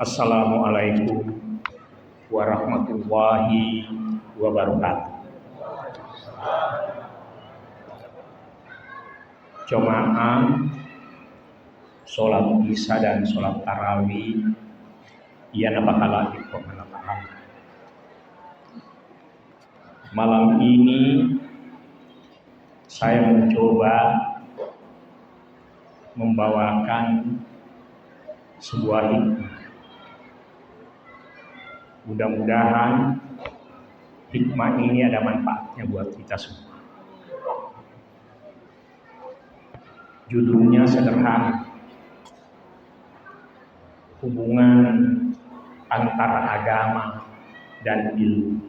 Assalamualaikum warahmatullahi wabarakatuh. Jamaah sholat isya dan sholat tarawih ia napakala Allah. Malam ini saya mencoba membawakan sebuah hikmah. Mudah-mudahan hikmah ini ada manfaatnya buat kita semua. Judulnya sederhana, hubungan antara agama dan ilmu.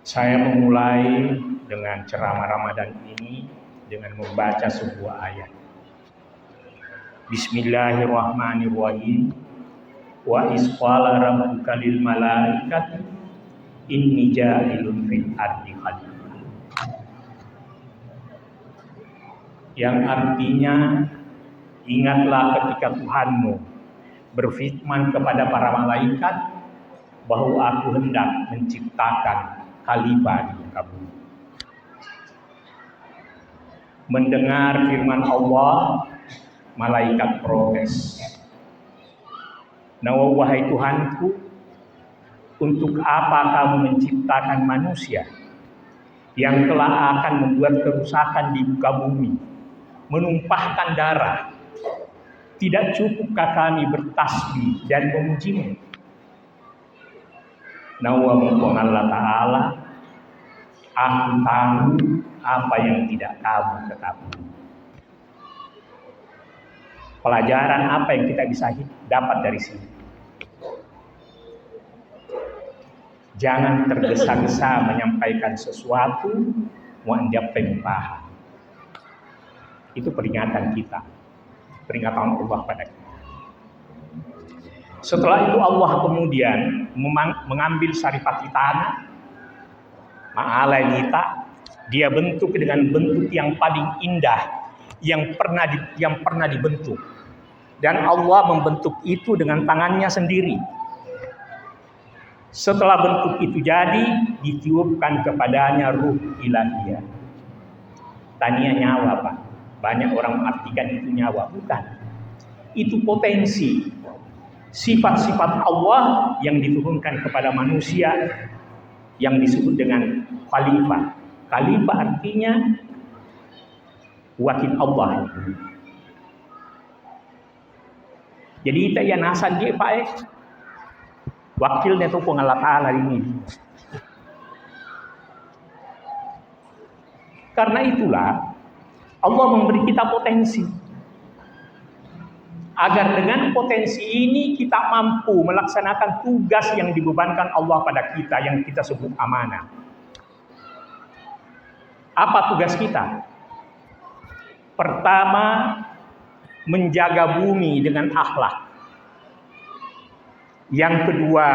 Saya memulai dengan ceramah Ramadan ini dengan membaca sebuah ayat. Bismillahirrahmanirrahim. Wa isqala rabbuka lil malaikati inni ja'ilun fil ardi khalifah. Yang artinya, ingatlah ketika Tuhanmu berfirman kepada para malaikat bahwa aku hendak menciptakan khalifah di muka bumi. Mendengar firman Allah, malaikat protes. Nah, wahai Tuhanku, untuk apa kamu menciptakan manusia yang telah akan membuat kerusakan di muka bumi, menumpahkan darah? Tidak cukupkah kami bertasbih dan memujimu? Nah, Allah Ta'ala, aku tahu apa yang tidak kamu ketahui. Pelajaran apa yang kita bisa dapat dari sini? Jangan tergesa-gesa menyampaikan sesuatu, muanjab pempah. Itu peringatan kita, peringatan Allah pada kita. Setelah itu Allah kemudian mengambil saripati tanah, ma'alainita, dia bentuk dengan bentuk yang paling indah yang pernah dibentuk. Dan Allah membentuk itu dengan tangannya sendiri. Setelah bentuk itu jadi, ditiupkan kepadanya ruh ilahiyah. Tania nyawa, Pak. Banyak orang mengartikan itu nyawa, bukan. Itu potensi. Sifat-sifat Allah yang diturunkan kepada manusia yang disebut dengan khalifah. Khalifah artinya wakil Allah. Jadi kita ya nasan dia Pak wakilnya tuh Allah Ta'ala ini. Karena itulah Allah memberi kita potensi. Agar dengan potensi ini kita mampu melaksanakan tugas yang dibebankan Allah pada kita yang kita sebut amanah. Apa tugas kita? Pertama, menjaga bumi dengan akhlak. Yang kedua,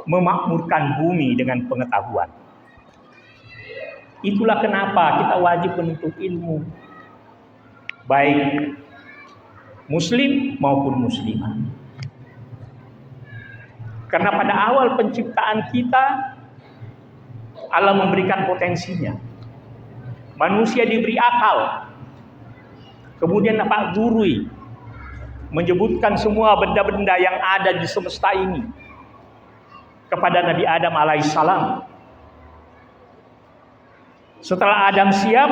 memakmurkan bumi dengan pengetahuan. Itulah kenapa kita wajib menuntut ilmu. Baik muslim maupun muslimah. Karena pada awal penciptaan kita, Allah memberikan potensinya. Manusia diberi akal. Kemudian Pak Gurui menyebutkan semua benda-benda yang ada di semesta ini kepada Nabi Adam alaihissalam. Setelah Adam siap,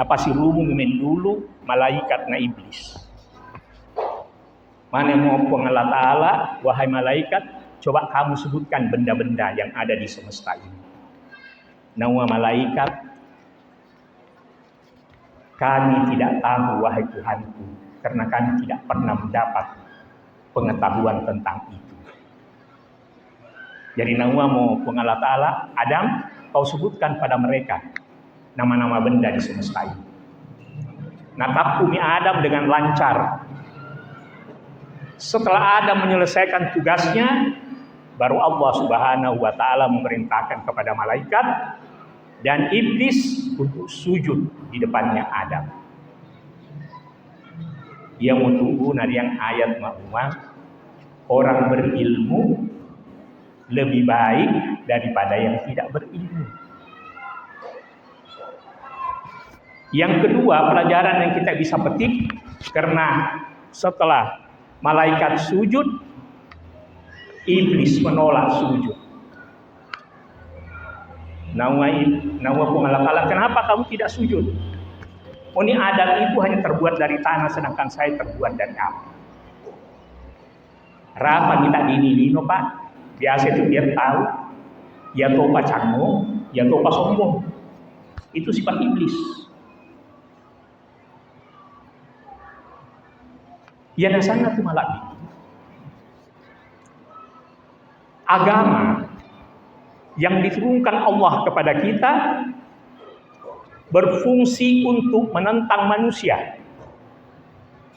napasi rumung dulu malaikat na iblis. Mana mau Allah Ta'ala, wahai malaikat, coba kamu sebutkan benda-benda yang ada di semesta ini. Nawa malaikat, kami tidak tahu wahai Tuhanku, karena kami tidak pernah mendapat pengetahuan tentang itu. Jadi nawa mau Allah Ta'ala, Adam, kau sebutkan pada mereka nama-nama benda di semesta ini. Natap bumi Adam dengan lancar. Setelah Adam menyelesaikan tugasnya, baru Allah Subhanahu wa Ta'ala memerintahkan kepada malaikat dan iblis untuk sujud di depannya Adam. Yang mutu'u yang ayat ma'umah, orang berilmu lebih baik daripada yang tidak berilmu. Yang kedua, pelajaran yang kita bisa petik, karena setelah malaikat sujud, iblis menolak sujud. Nawa pengalak-alak, kenapa kamu tidak sujud? Oh, ini Adam itu hanya terbuat dari tanah, sedangkan saya terbuat dari api. Rapa kita dini Pak? Biasa itu dia tahu, dia topa canggung, dia topa sombong. Itu sifat iblis. Ya dasarnya itu malah agama yang diturunkan Allah kepada kita berfungsi untuk menentang manusia,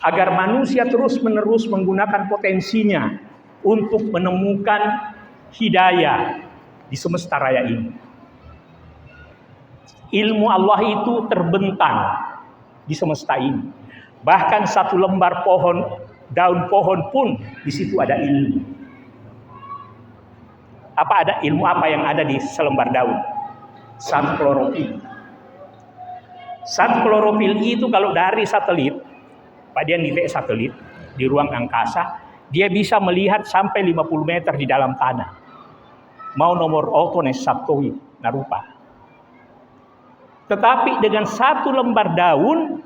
agar manusia terus-menerus menggunakan potensinya untuk menemukan hidayah di semesta raya ini. Ilmu Allah itu terbentang di semesta ini. Bahkan satu lembar pohon, daun pohon pun di situ ada ilmu. Ilmu apa yang ada di selembar daun? Satu klorofil. Satu klorofil itu kalau dari satelit, Pak Dian di satelit di ruang angkasa, dia bisa melihat sampai 50 meter di dalam tanah. Mau nomor otones sabtoi narupa. Tetapi dengan satu lembar daun,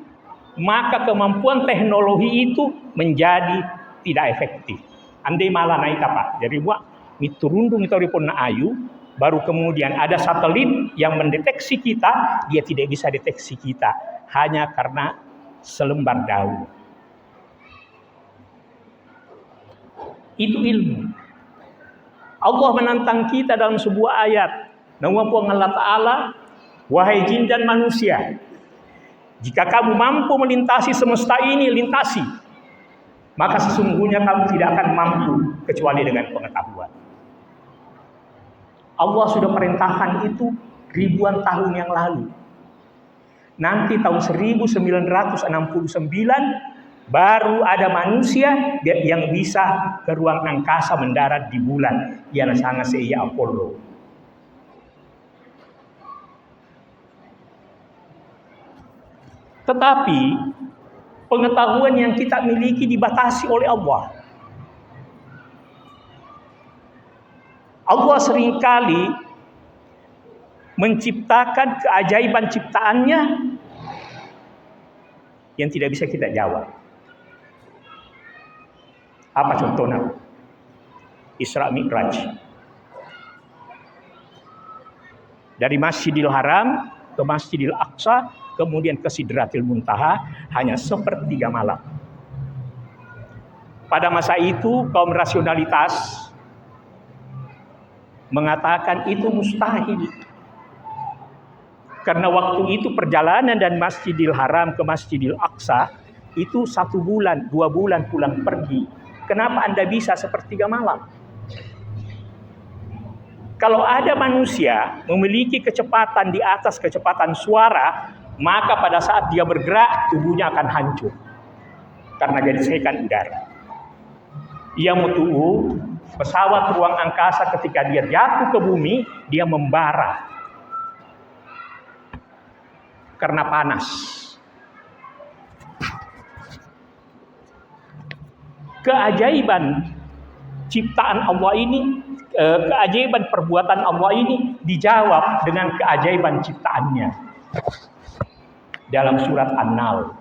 maka kemampuan teknologi itu menjadi tidak efektif. Andai malah naik apa? Jadi buat miturundung itu pun ayu, baru kemudian ada satelit yang mendeteksi kita, dia tidak bisa deteksi kita hanya karena selembar daun. Itu ilmu. Allah menantang kita dalam sebuah ayat. Nama Allah Ta'ala, wahai jin dan manusia, jika kamu mampu melintasi semesta ini, lintasi. Maka sesungguhnya kamu tidak akan mampu kecuali dengan pengetahuan. Allah sudah perintahkan itu ribuan tahun yang lalu. Nanti tahun 1969 baru ada manusia yang bisa ke ruang angkasa mendarat di bulan. Ialah sangat seia Apollo. Tetapi pengetahuan yang kita miliki dibatasi oleh Allah. Allah seringkali menciptakan keajaiban ciptaannya yang tidak bisa kita jawab. Apa contohnya? Isra Mi'raj. Dari Masjidil Haram ke Masjidil Aqsa, kemudian ke Sidratil Muntaha, hanya sepertiga malam. Pada masa itu kaum rasionalitas mengatakan itu mustahil. Karena waktu itu perjalanan dari Masjidil Haram ke Masjidil Aqsa itu 1 bulan, 2 bulan pulang pergi. Kenapa Anda bisa sepertiga malam? Kalau ada manusia memiliki kecepatan di atas kecepatan suara, maka pada saat dia bergerak, tubuhnya akan hancur. Karena jadi sekan udara. Ia mutu'u, pesawat ruang angkasa ketika dia jatuh ke bumi, dia membara. Karena panas. Keajaiban ciptaan Allah ini, keajaiban perbuatan Allah ini dijawab dengan keajaiban ciptaannya. Dalam surat An-Nahl.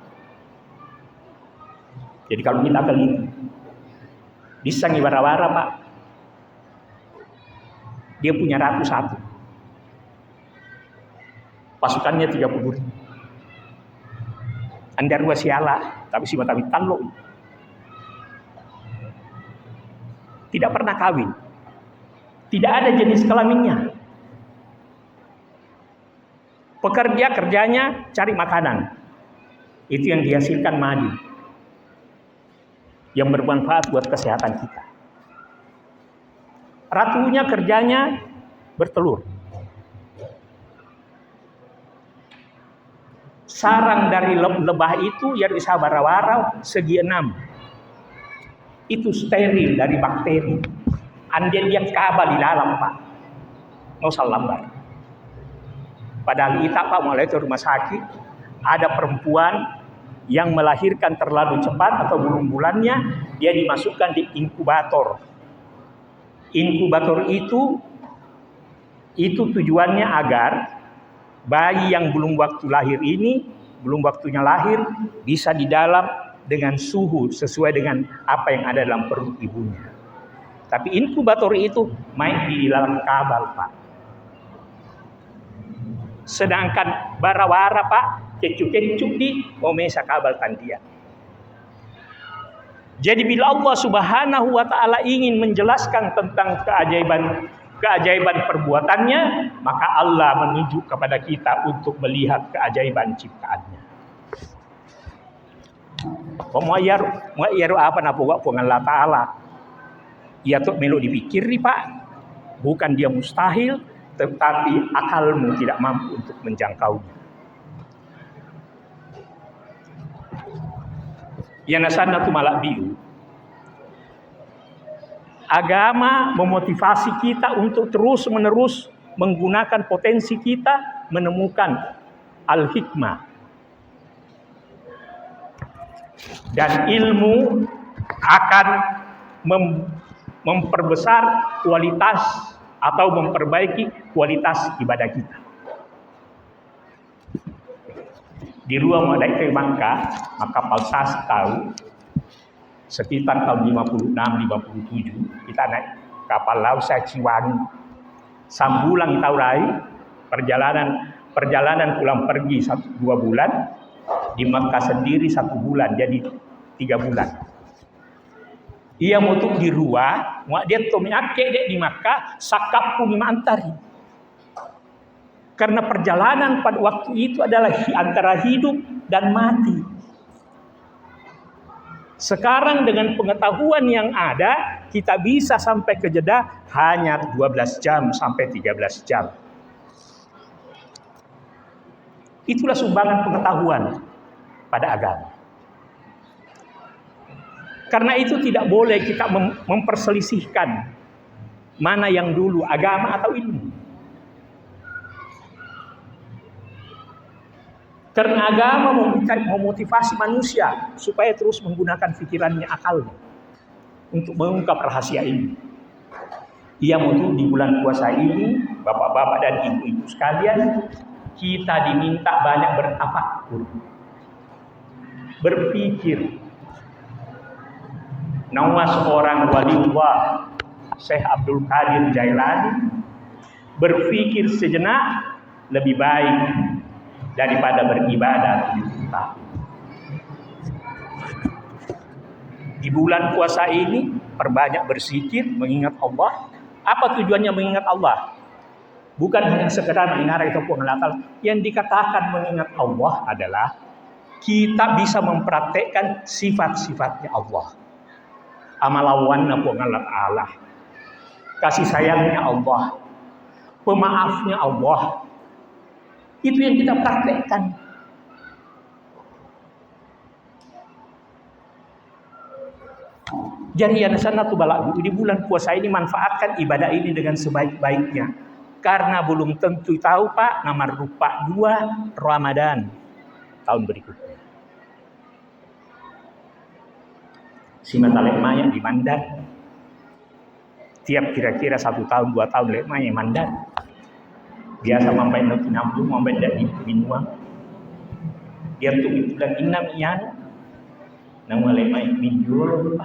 Jadi kalau kita teliti, bisa ngiwara-wara Pak. Dia punya ratu 1. Pasukannya 30.000. Anda rua siala, tapi si matawi tallo. Tidak pernah kawin. Tidak ada jenis kelaminnya. Kerjanya cari makanan. Itu yang dihasilkan madu. Yang bermanfaat buat kesehatan kita. Ratunya kerjanya bertelur. sarang dari lebah itu yang bisa barawara segi 6. Itu steril dari bakteri. Andai dia kabal di dalam, Pak. Nggak usah lambat. Padahal kita, Pak, mulai ke rumah sakit, ada perempuan yang melahirkan terlalu cepat atau belum bulannya, dia dimasukkan di inkubator. Inkubator itu tujuannya agar bayi yang belum waktu lahir ini, belum waktunya lahir, bisa di dalam dengan suhu sesuai dengan apa yang ada dalam perut ibunya. Tapi inkubator itu main di dalam kabel, Pak. Sedangkan barawara, Pak, kecu-kecu di momesa kabel tandia. Jadi bila Allah Subhanahu wa taala ingin menjelaskan tentang keajaiban perbuatannya, maka Allah menunjuk kepada kita untuk melihat keajaiban ciptaannya. Pemayar apa napuak Allah Ta'ala. Ya tuh melu dipikir nih, Pak. Bukan dia mustahil, tetapi akalmu tidak mampu untuk menjangkaunya. Yang nasana tu malak biu. Agama memotivasi kita untuk terus-menerus menggunakan potensi kita menemukan al-hikmah. Dan ilmu akan memperbesar kualitas atau memperbaiki kualitas ibadah kita. Di ruang Madai ke Makkah, maka Palsasi tahu sekitar tahun 56-57 kita naik kapal laut Ciwangi. Sambulang tahu rai perjalanan pulang pergi 1-2 bulan, di Makkah sendiri 1 bulan, jadi 3 bulan. Ia mutuk di ruang, dia tomiake dek di Makkah, sakap pun antari. Karena perjalanan pada waktu itu adalah antara hidup dan mati. Sekarang dengan pengetahuan yang ada, kita bisa sampai ke Jeddah hanya 12 jam sampai 13 jam. Itulah sumbangan pengetahuan pada agama. Karena itu tidak boleh kita memperselisihkan mana yang dulu, agama atau ilmu. Karena agama memotivasi manusia supaya terus menggunakan pikirannya, akalnya untuk mengungkap rahasia ini. Ia mau di bulan puasa ini, bapak-bapak dan ibu-ibu sekalian, kita diminta banyak bertafakkur, berpikir. Nama seorang waliullah, Syekh Abdul Qadir Jailani, berpikir sejenak lebih baik daripada beribadah 7 tahun. Di bulan puasa ini perbanyak berzikir, mengingat Allah. Apa tujuannya mengingat Allah? Bukan hanya sekedar mengingat itu pengelakal. Yang dikatakan mengingat Allah adalah kita bisa mempraktekkan sifat-sifatnya Allah. Amalawanna Allah, kasih sayangnya Allah, pemaafnya Allah. Itu yang kita praktekkan. Jadi sana tuh balak di bulan puasa ini manfaatkan ibadah ini dengan sebaik-baiknya. Karena belum tentu tahu, Pak, nomor rupa 2 Ramadan tahun berikutnya. Si matalek maya di mandat. Tiap kira-kira 1 tahun 2 tahun lek maya mandat. Biasa mampai nanti nambung, mampai dari minuang. Dia tuh itu dan inam ian, nama lemai minjul,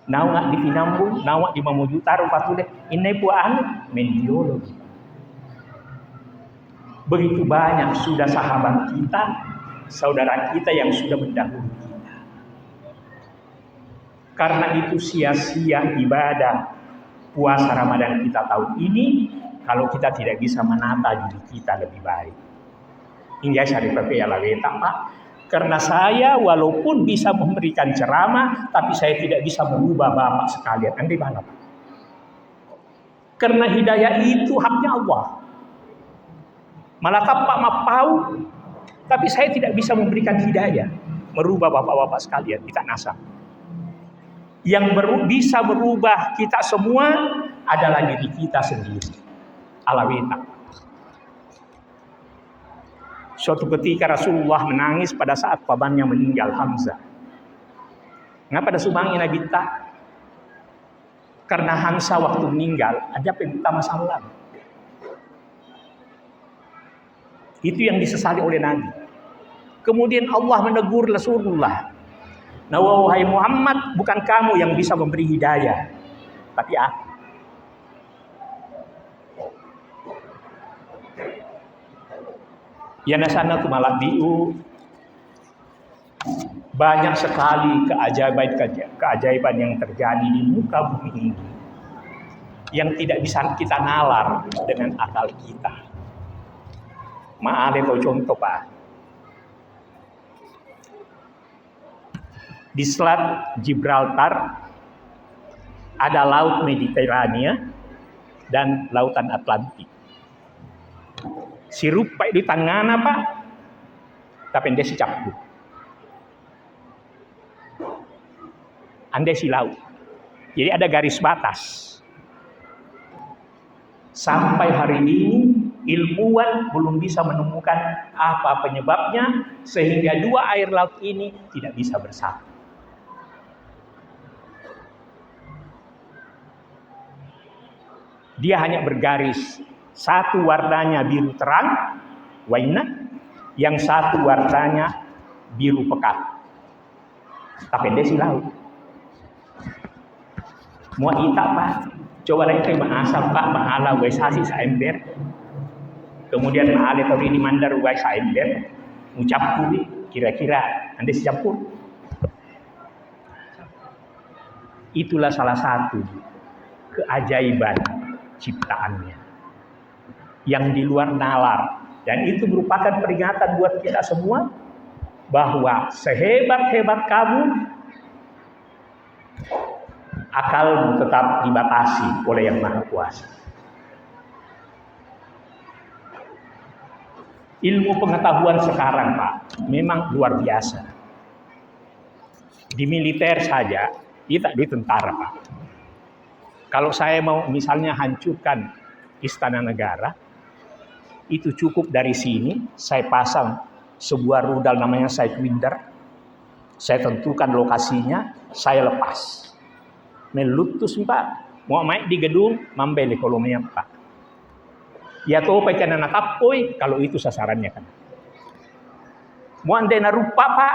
nawa di pinambung, nawa di mamujuta rupa tuh deh. Ini puan minjul. Begitu banyak sudah sahabat kita, saudara kita yang sudah mendahului kita. Karena itu sia-sia ibadah puasa Ramadan kita tahun ini kalau kita tidak bisa menata diri kita lebih baik. Hingga syari pepe ala letak, Pak. Karena saya walaupun bisa memberikan ceramah, tapi saya tidak bisa mengubah Bapak sekalian. Nanti mana, Pak? Karena hidayah itu haknya Allah. Malah tapak mapau, tapi saya tidak bisa memberikan hidayah, merubah bapak-bapak sekalian, kita nasab. Yang bisa merubah kita semua adalah diri kita sendiri. Alawita. Suatu ketika Rasulullah menangis pada saat pamannya meninggal, Hamzah. Ngapa ada subangi Nabi tak? Karena Hamzah waktu meninggal ada perintah masalah. Itu yang disesali oleh Nabi. Kemudian Allah menegur Rasulullah. Nah, wahai Muhammad, bukan kamu yang bisa memberi hidayah, tapi aku. Ya nasana tumaladiu, banyak sekali keajaiban yang terjadi di muka bumi ini yang tidak bisa kita nalar dengan akal kita. Ada contoh Pak. Di Selat Gibraltar ada laut Mediterania dan lautan Atlantik. Sirup Pak di tangan apa? Tapi dia si campur. Anda si laut. Jadi ada garis batas. Sampai hari ini ilmuwan belum bisa menemukan apa penyebabnya sehingga dua air laut ini tidak bisa bersatu. Dia hanya bergaris, satu warnanya biru terang, waina, yang satu warnanya biru pekat. Tapi dia si laut. Mau ita Pak, coba lagi kayak asap Pak, mahala wesasi sa ember. Kemudian mahala tahu ini mandar wes sa ember, ucap kuli, kira-kira anda siapun. Itulah salah satu keajaiban ciptaannya yang di luar nalar, dan itu merupakan peringatan buat kita semua bahwa sehebat-hebat kamu, akalmu tetap dibatasi oleh Yang Maha Kuasa. Ilmu pengetahuan sekarang Pak memang luar biasa. Di militer saja, tidak di tentara Pak. Kalau saya mau misalnya hancurkan istana negara, itu cukup dari sini, saya pasang sebuah rudal namanya Sidewinder, saya tentukan lokasinya, saya lepas. Melutus Pak, mau main di gedung, mambele kolomnya Pak. Ya tahu pakai anak tapoi, kalau itu sasarannya kan. Mau andena rupa Pak,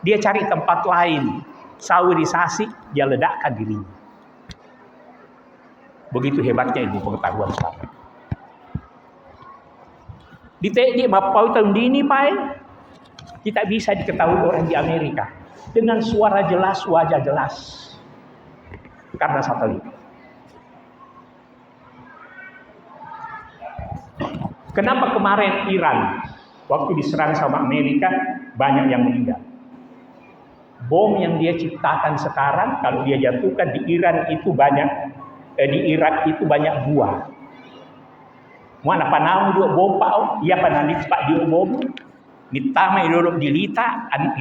dia cari tempat lain, sawirisasi, dia ledakkan dirinya. Begitu hebatnya ilmu pengetahuan sekarang. Di TNI Mapau tahun ini Pak, kita bisa diketahui orang di Amerika dengan suara jelas, wajah jelas, karena satelit. Kenapa kemarin Iran waktu diserang sama Amerika banyak yang meninggal? Bom yang dia ciptakan sekarang kalau dia jatuhkan di Iran itu banyak. Di Irak itu banyak buah. Mana panamu dua bom Pak? Ia panalik Pak dia bom. Ditama idolok dilita 50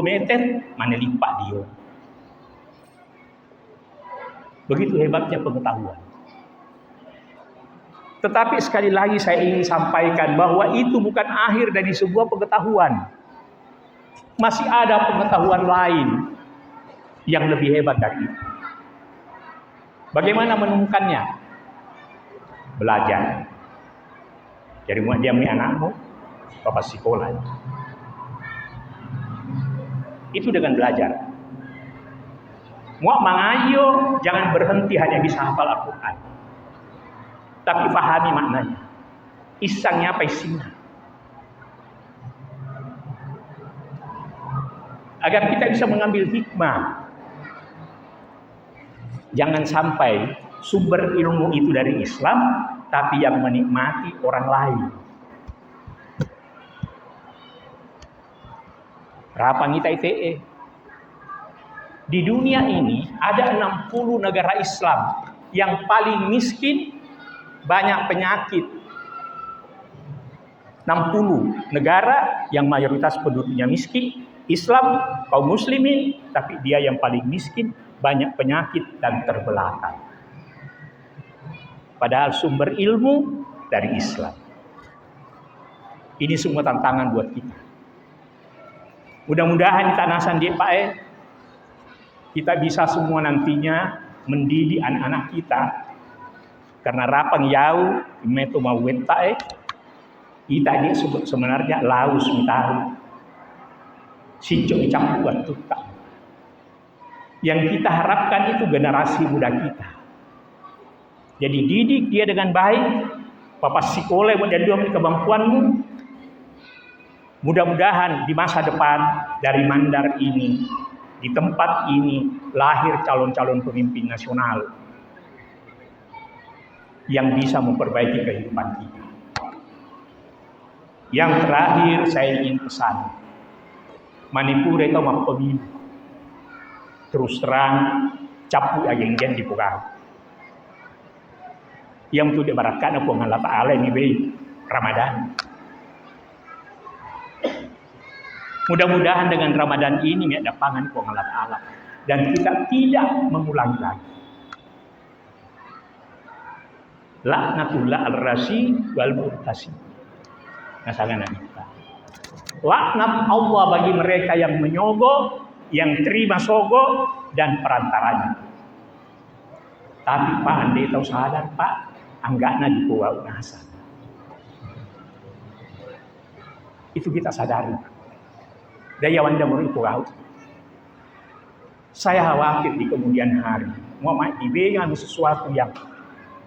meter mana lipat dia. Begitu hebatnya pengetahuan. Tetapi sekali lagi saya ingin sampaikan bahwa itu bukan akhir dari sebuah pengetahuan. Masih ada pengetahuan lain yang lebih hebat dari itu. Bagaimana menemukannya? Belajar. Jadi mau diami anakmu, bapak sekolah. Itu dengan belajar. Mau mengayo, jangan berhenti hanya bisa hafal Al-Quran. Tapi pahami maknanya. Isangnya apa isinya? Agar kita bisa mengambil hikmah. Jangan sampai sumber ilmu itu dari Islam, tapi yang menikmati orang lain. Rapang kita ITE. Di dunia ini ada 60 negara Islam yang paling miskin, banyak penyakit. 60 negara yang mayoritas penduduknya miskin, Islam, kaum muslimin, tapi dia yang paling miskin, banyak penyakit dan terbelakang. Padahal sumber ilmu dari Islam. Ini semua tantangan buat kita. Mudah-mudahan di tanah Sandi Pak kita bisa semua nantinya mendidik anak-anak kita. Karena rapang yau meto mawet kita ini sebenarnya laus mitahu. Sicok campuan tutak. Yang kita harapkan itu generasi muda kita. Jadi didik dia dengan baik, papa sekolah menjadi kemampuanmu. Mudah-mudahan di masa depan dari Mandar ini, di tempat ini lahir calon-calon pemimpin nasional yang bisa memperbaiki kehidupan kita. Yang terakhir saya ingin pesan, Manipur itu mau pemilu. Terus terang capu agen-agen di Pugau. Yang tu dibaratkan aku Allah Ta'ala ini Ramadan. Mudah-mudahan dengan Ramadan ini ada pangan ku Allah Ta'ala. Dan kita tidak mengulangi lagi. Laknatullah al-rasi wal-murtasi. Nasangan kita. Laknat Allah bagi mereka yang menyogok, yang terima sogok, dan perantaranya. Tapi Pak Andi tahu sadar Pak, anggaknya di pulau nasa. Itu kita sadari. Daya wanda muri pulau. Saya khawatir di kemudian hari, mau dibengan sesuatu yang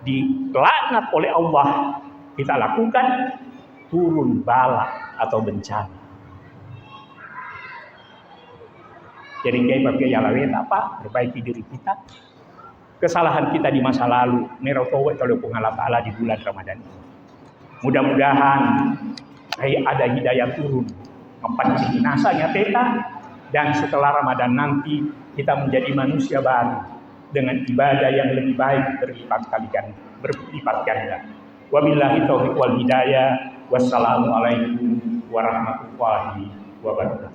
dilaknat oleh Allah kita lakukan, turun bala atau bencana. Jadi kayak bagi Yalawet apa? Perbaiki diri kita. Kesalahan kita di masa lalu, merotowet oleh Allah Ta'ala di bulan Ramadan ini. Mudah-mudahan ada hidayah turun, mempancing nasanya peta, dan setelah Ramadan nanti kita menjadi manusia baru dengan ibadah yang lebih baik berlipat ganda. Wabillahi taufiq wal hidayah. Wassalamualaikum warahmatullahi wabarakatuh.